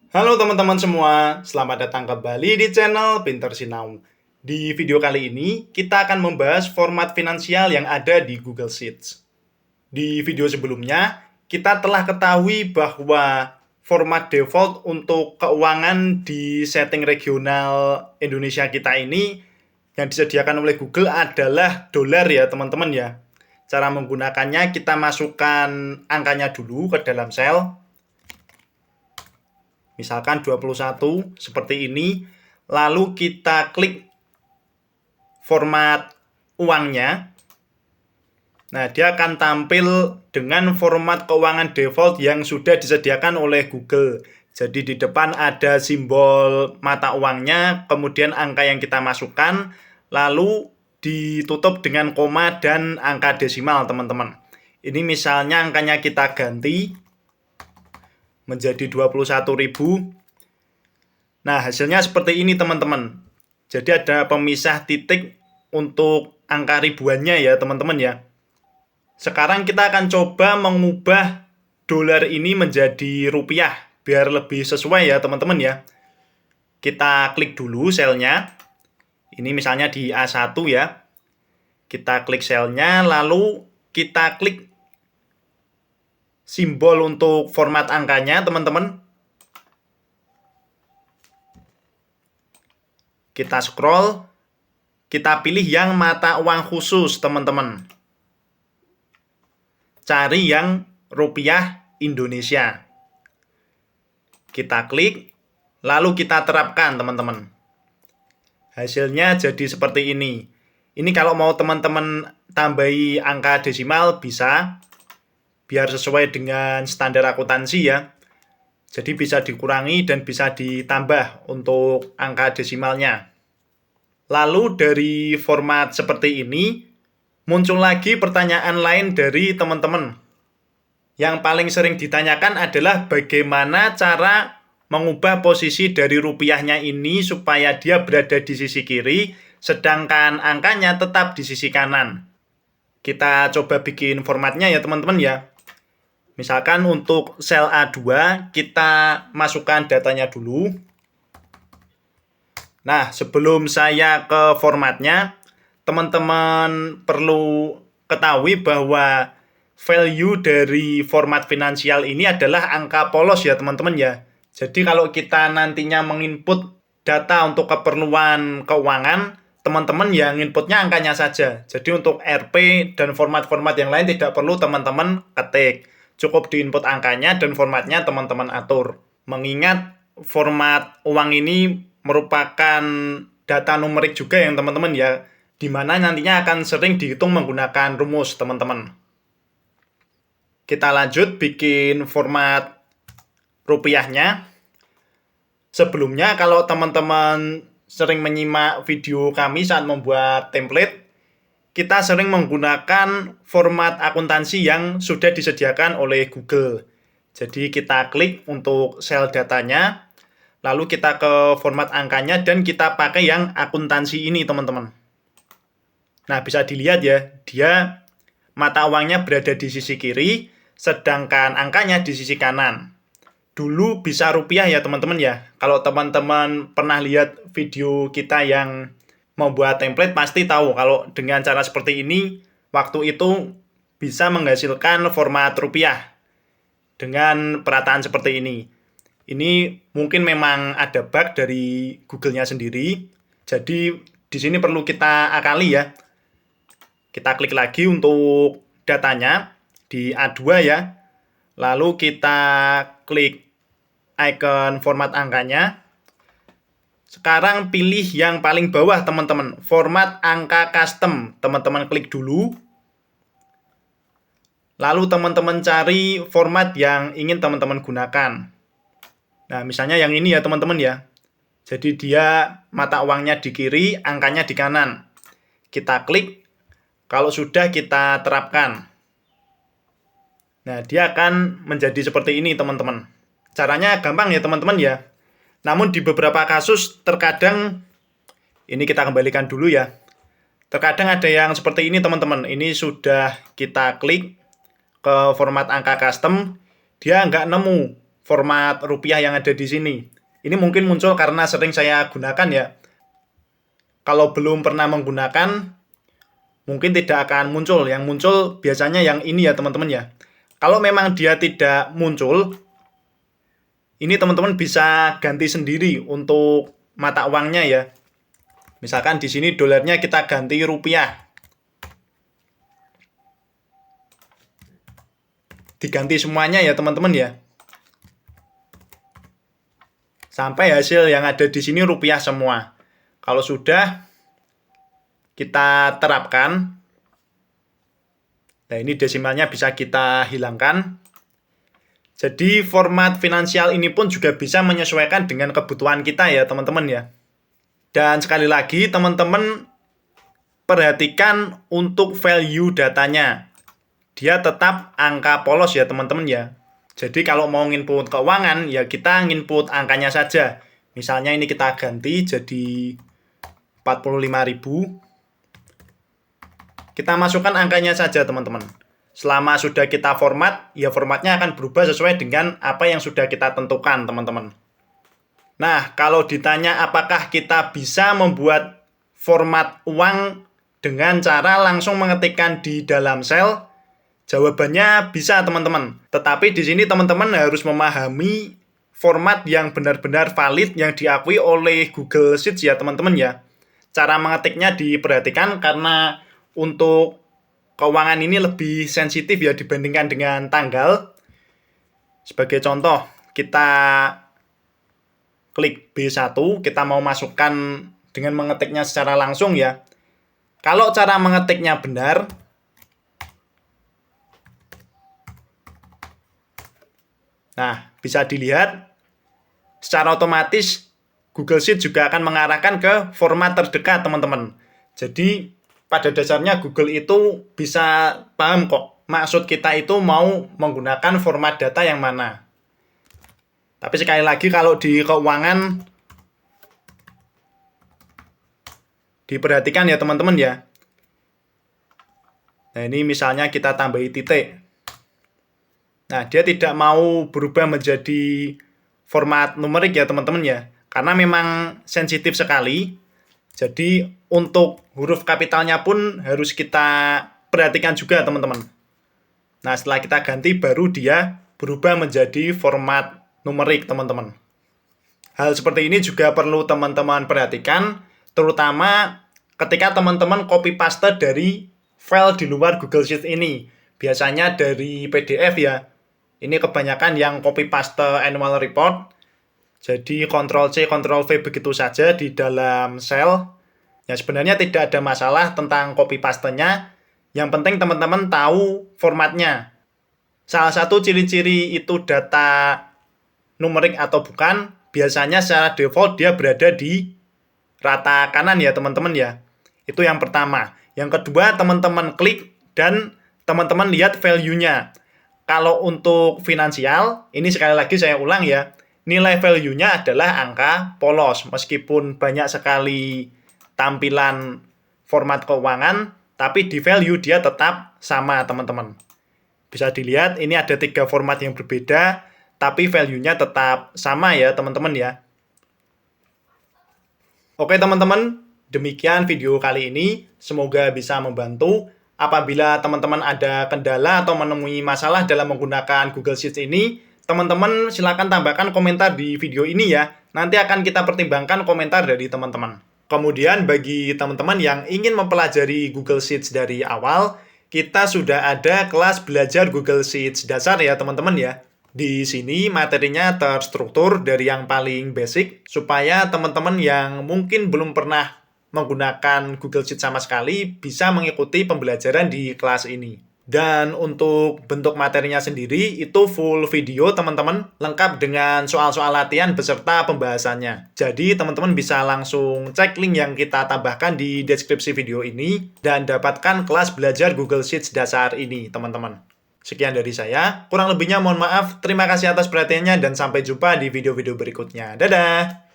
Halo teman-teman semua, selamat datang kembali di channel Pinter Sinau. Di video kali ini, kita akan membahas format finansial yang ada di Google Sheets. Di video sebelumnya, kita telah ketahui bahwa format default untuk keuangan di setting regional Indonesia kita ini yang disediakan oleh Google adalah dolar ya teman-teman ya. Cara menggunakannya kita masukkan angkanya dulu ke dalam sel. Misalkan 21 seperti ini. Lalu kita klik format uangnya. Nah, dia akan tampil dengan format keuangan default yang sudah disediakan oleh Google. Jadi di depan ada simbol mata uangnya, kemudian angka yang kita masukkan, lalu ditutup dengan koma dan angka desimal, teman-teman. Ini misalnya angkanya kita ganti menjadi 21.000. Nah, hasilnya seperti ini, teman-teman. Jadi ada pemisah titik untuk angka ribuannya ya, teman-teman ya. Sekarang kita akan coba mengubah dolar ini menjadi rupiah biar lebih sesuai ya teman-teman ya. Kita klik dulu selnya. Ini misalnya di A1 ya. Kita klik selnya, lalu kita klik simbol untuk format angkanya teman-teman. Kita scroll, kita pilih yang mata uang khusus teman-teman. Cari yang rupiah Indonesia. Kita klik, lalu kita terapkan teman-teman. Hasilnya jadi seperti ini. Ini kalau mau teman-teman tambahi angka desimal bisa, biar sesuai dengan standar akuntansi ya. Jadi bisa dikurangi dan bisa ditambah untuk angka desimalnya. Lalu dari format seperti ini, muncul lagi pertanyaan lain dari teman-teman. Yang paling sering ditanyakan adalah bagaimana cara mengubah posisi dari rupiahnya ini supaya dia berada di sisi kiri, sedangkan angkanya tetap di sisi kanan. Kita coba bikin formatnya ya teman-teman ya. Misalkan untuk sel A2, kita masukkan datanya dulu. Nah, sebelum saya ke formatnya, teman-teman perlu ketahui bahwa value dari format finansial ini adalah angka polos ya teman-teman ya. Jadi kalau kita nantinya menginput data untuk keperluan keuangan, teman-teman yang inputnya angkanya saja. Jadi untuk RP dan format-format yang lain tidak perlu teman-teman ketik. Cukup diinput angkanya dan formatnya teman-teman atur. Mengingat format uang ini merupakan data numerik juga yang teman-teman ya, di mana nantinya akan sering dihitung menggunakan rumus teman-teman. Kita lanjut bikin format rupiahnya. Sebelumnya kalau teman-teman sering menyimak video kami saat membuat template, kita sering menggunakan format akuntansi yang sudah disediakan oleh Google. Jadi kita klik untuk sel datanya, lalu kita ke format angkanya dan kita pakai yang akuntansi ini teman-teman. Nah, bisa dilihat ya, dia mata uangnya berada di sisi kiri, sedangkan angkanya di sisi kanan. Dulu bisa rupiah ya teman-teman ya. Kalau teman-teman pernah lihat video kita yang membuat template pasti tahu kalau dengan cara seperti ini waktu itu bisa menghasilkan format rupiah dengan perataan seperti ini. Ini mungkin memang ada bug dari Google-nya sendiri. Jadi di sini perlu kita akali ya. Kita klik lagi untuk datanya di A2 ya. Lalu kita klik icon format angkanya. Sekarang pilih yang paling bawah teman-teman, format angka custom. Teman-teman klik dulu. Lalu teman-teman cari format yang ingin teman-teman gunakan. Nah, misalnya yang ini ya teman-teman ya. Jadi dia mata uangnya di kiri, angkanya di kanan. Kita klik, kalau sudah kita terapkan. Nah, dia akan menjadi seperti ini teman-teman. Caranya gampang ya teman-teman ya. Namun di beberapa kasus terkadang, ini kita kembalikan dulu ya. Terkadang ada yang seperti ini teman-teman. Ini sudah kita klik ke format angka custom, dia nggak nemu format rupiah yang ada di sini. Ini mungkin muncul karena sering saya gunakan ya. Kalau belum pernah menggunakan, mungkin tidak akan muncul. Yang muncul biasanya yang ini ya teman-teman ya. Kalau memang dia tidak muncul, ini teman-teman bisa ganti sendiri untuk mata uangnya ya. Misalkan di sini dolarnya kita ganti rupiah. Diganti semuanya ya teman-teman ya. Sampai hasil yang ada di sini rupiah semua. Kalau sudah kita terapkan, nah ini desimalnya bisa kita hilangkan. Jadi format finansial ini pun juga bisa menyesuaikan dengan kebutuhan kita ya teman-teman ya. Dan sekali lagi teman-teman perhatikan untuk value datanya. Dia tetap angka polos ya teman-teman ya. Jadi kalau mau nginput keuangan ya kita nginput angkanya saja. Misalnya ini kita ganti jadi 45.000. Kita masukkan angkanya saja teman-teman. Selama sudah kita format, ya formatnya akan berubah sesuai dengan apa yang sudah kita tentukan teman-teman. Nah, kalau ditanya apakah kita bisa membuat format uang dengan cara langsung mengetikkan di dalam sel, jawabannya bisa teman-teman. Tetapi di sini teman-teman harus memahami format yang benar-benar valid yang diakui oleh Google Sheets ya teman-teman ya. Cara mengetiknya diperhatikan karena untuk keuangan ini lebih sensitif ya dibandingkan dengan tanggal. Sebagai contoh, kita klik B1, kita mau masukkan dengan mengetiknya secara langsung ya. Kalau cara mengetiknya benar, nah, bisa dilihat secara otomatis Google Sheets juga akan mengarahkan ke format terdekat, teman-teman. Jadi, pada dasarnya Google itu bisa paham kok. Maksud kita itu mau menggunakan format data yang mana. Tapi sekali lagi kalau di keuangan, diperhatikan ya teman-teman ya. Nah, ini misalnya kita tambahi titik. Nah, dia tidak mau berubah menjadi format numerik ya teman-teman ya. Karena memang sensitif sekali. Jadi untuk huruf kapitalnya pun harus kita perhatikan juga teman-teman. Nah, setelah kita ganti baru dia berubah menjadi format numerik teman-teman. Hal seperti ini juga perlu teman-teman perhatikan, terutama ketika teman-teman copy paste dari file di luar Google Sheets ini. Biasanya dari PDF ya. Ini kebanyakan yang copy paste annual report. Jadi Ctrl+C, Ctrl+V begitu saja di dalam sel. Ya sebenarnya tidak ada masalah tentang copy paste-nya. Yang penting teman-teman tahu formatnya. Salah satu ciri-ciri itu data numerik atau bukan, biasanya secara default dia berada di rata kanan ya teman-teman ya. Itu yang pertama. Yang kedua, teman-teman klik dan teman-teman lihat value-nya. Kalau untuk finansial, ini sekali lagi saya ulang ya, nilai value-nya adalah angka polos. Meskipun banyak sekali tampilan format keuangan, tapi di value dia tetap sama teman-teman. Bisa dilihat ini ada 3 format yang berbeda, tapi value-nya tetap sama ya teman-teman ya. Oke teman-teman, demikian video kali ini. Semoga bisa membantu. Apabila teman-teman ada kendala atau menemui masalah dalam menggunakan Google Sheets ini, teman-teman silakan tambahkan komentar di video ini ya. Nanti akan kita pertimbangkan komentar dari teman-teman. Kemudian bagi teman-teman yang ingin mempelajari Google Sheets dari awal, kita sudah ada kelas belajar Google Sheets dasar ya teman-teman ya. Di sini materinya terstruktur dari yang paling basic supaya teman-teman yang mungkin belum pernah menggunakan Google Sheets sama sekali bisa mengikuti pembelajaran di kelas ini. Dan untuk bentuk materinya sendiri itu full video teman-teman, lengkap dengan soal-soal latihan beserta pembahasannya. Jadi teman-teman bisa langsung cek link yang kita tambahkan di deskripsi video ini dan dapatkan kelas belajar Google Sheets dasar ini teman-teman. Sekian dari saya, kurang lebihnya mohon maaf. Terima kasih atas perhatiannya dan sampai jumpa di video-video berikutnya. Dadah!